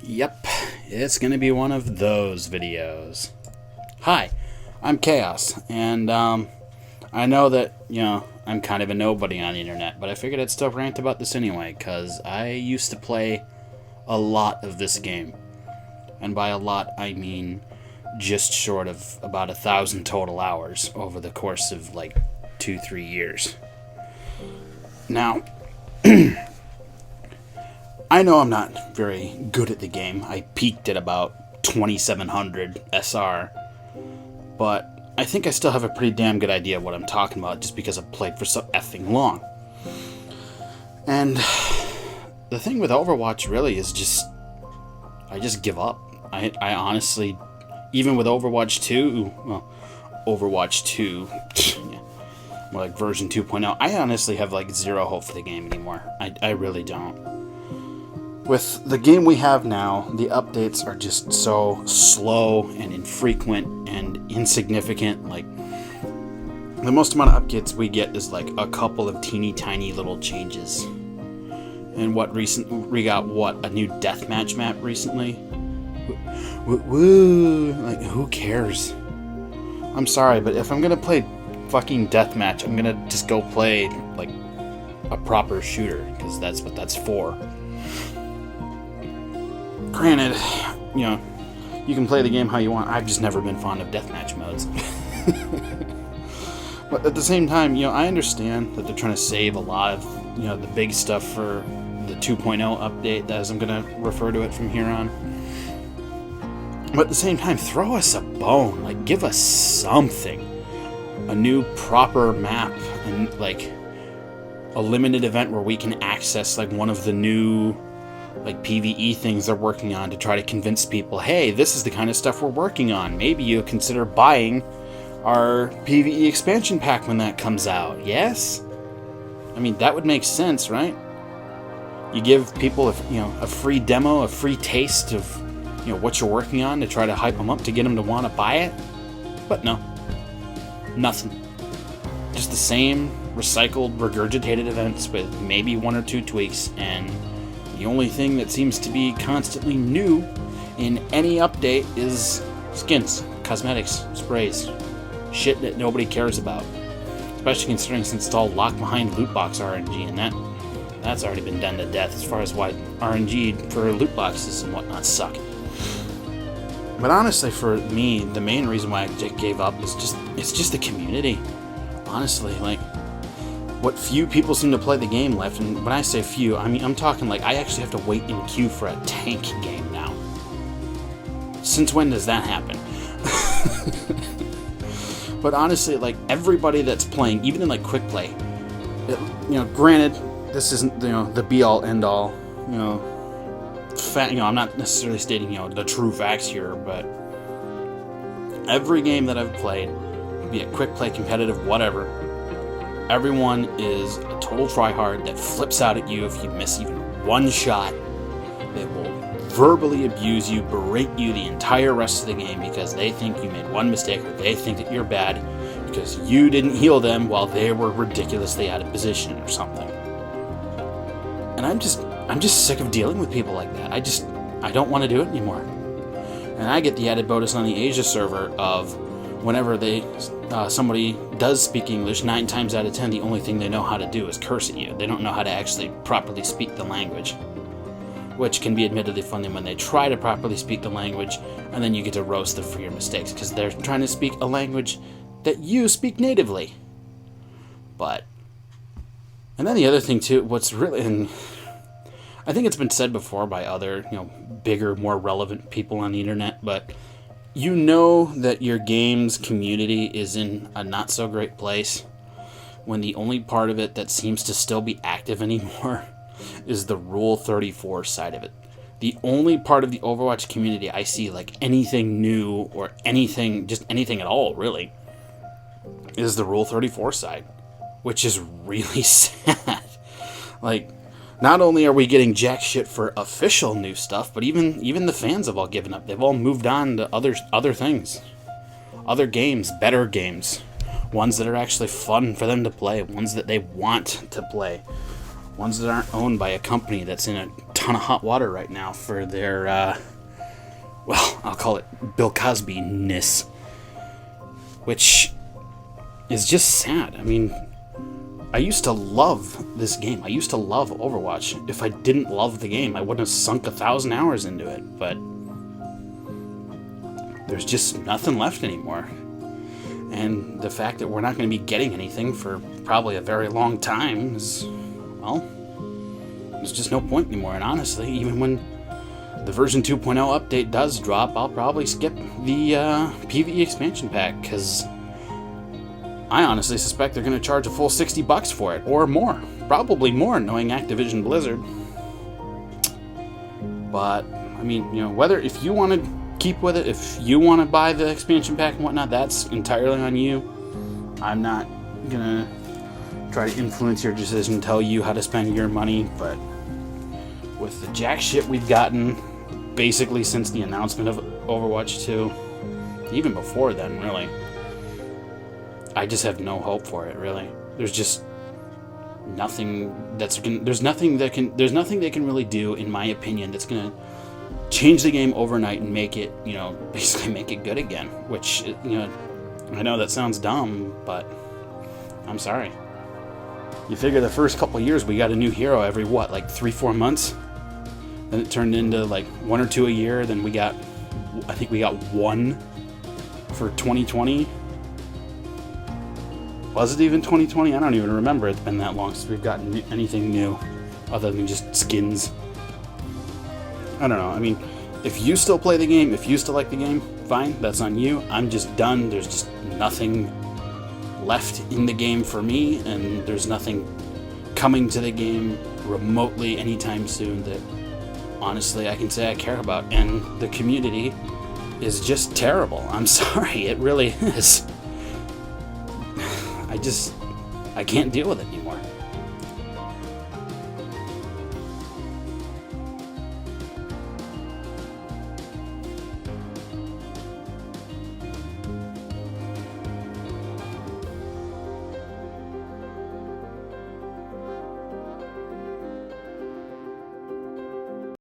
Yep, it's gonna be one of those videos. Hi, I'm Chaos, and I know that, I'm kind of a nobody on the internet, but I figured I'd still rant about this anyway, because I used to play a lot of this game. And by a lot, I mean just short of about 1,000 total hours over the course of, 2-3 years. Now, I know I'm not very good at the game. I peaked at about 2700 SR, but I think I still have a pretty damn good idea of what I'm talking about just because I've played for so effing long. And the thing with Overwatch really is I just give up. I honestly, even with Overwatch 2, Overwatch 2, more like version 2.0, I honestly have zero hope for the game anymore. I really don't. With the game we have now, the updates are just so slow and infrequent and insignificant. The most amount of updates we get is a couple of teeny tiny little changes. And we got a new deathmatch map recently. Woo! Who cares? I'm sorry, but if I'm gonna play fucking deathmatch, I'm gonna just go play a proper shooter, because that's what that's for. Granted, you can play the game how you want. I've just never been fond of deathmatch modes. But at the same time, I understand that they're trying to save a lot of, the big stuff for the 2.0 update, as I'm going to refer to it from here on. But at the same time, throw us a bone. Give us something. A new proper map and, a limited event where we can access, one of the new PvE things they're working on to try to convince people, hey, this is the kind of stuff we're working on. Maybe you'll consider buying our PvE expansion pack when that comes out. Yes? I mean, that would make sense, right? You give people a free demo, a free taste of what you're working on to try to hype them up to get them to want to buy it. But no. Nothing. Just the same recycled, regurgitated events with maybe one or two tweaks, and the only thing that seems to be constantly new in any update is skins, cosmetics, sprays. Shit that nobody cares about. Especially considering since it's all locked behind loot box RNG, and that's already been done to death as far as why RNG for loot boxes and whatnot suck. But honestly, for me, the main reason why I gave up is it's just the community. Honestly, what few people seem to play the game left, and when I say few, I mean I'm talking I actually have to wait in queue for a tank game now. Since when does that happen? But honestly, everybody that's playing, even in quick play, granted, this isn't the be all end all, I'm not necessarily stating the true facts here, but every game that I've played, be it quick play, competitive, whatever, everyone is a total tryhard that flips out at you if you miss even one shot. They will verbally abuse you, berate you the entire rest of the game because they think you made one mistake, or they think that you're bad because you didn't heal them while they were ridiculously out of position or something. And I'm just sick of dealing with people like that. I don't want to do it anymore. And I get the added bonus on the Asia server of whenever somebody does speak English, 9 times out of 10, the only thing they know how to do is curse at you. They don't know how to actually properly speak the language, which can be admittedly funny when they try to properly speak the language, and then you get to roast them for your mistakes, because they're trying to speak a language that you speak natively. And then the other thing too, what's really, and I think it's been said before by other, bigger, more relevant people on the internet, but that your game's community is in a not so great place when the only part of it that seems to still be active anymore is the Rule 34 side of it. The only part of the Overwatch community I see anything new or anything, just anything at all really, is the Rule 34 side, which is really sad. Not only are we getting jack shit for official new stuff, but even the fans have all given up. They've all moved on to other things. Other games, better games. Ones that are actually fun for them to play. Ones that they want to play. Ones that aren't owned by a company that's in a ton of hot water right now for their, well, I'll call it Bill Cosby-ness. Which is just sad. I mean, I used to love this game. I used to love Overwatch. If I didn't love the game, I wouldn't have sunk 1,000 hours into it. But there's just nothing left anymore. And the fact that we're not going to be getting anything for probably a very long time is, well, there's just no point anymore. And honestly, even when the version 2.0 update does drop, I'll probably skip the PvE expansion pack, because I honestly suspect they're going to charge a full $60 for it, or more. Probably more, knowing Activision Blizzard. But, I mean, you know, whether, if you want to keep with it, if you want to buy the expansion pack and whatnot, that's entirely on you. I'm not going to try to influence your decision, tell you how to spend your money, but with the jack shit we've gotten basically since the announcement of Overwatch 2, even before then, really, I just have no hope for it, really. There's just nothing there's nothing they can really do, in my opinion, that's gonna change the game overnight and make it, you know, basically make it good again. Which, you know, I know that sounds dumb, but I'm sorry. You figure the first couple years we got a new hero every, what, like 3-4 months? Then it turned into like 1 or 2 a year. Then I think we got 1 for 2020. Was it even 2020? I don't even remember. It's been that long since we've gotten anything new other than just skins. I don't know. I mean, if you still play the game, if you still like the game, fine, that's on you. I'm just done. There's just nothing left in the game for me, and there's nothing coming to the game remotely anytime soon that honestly I can say I care about. And the community is just terrible. I'm sorry, it really is. I can't deal with it anymore.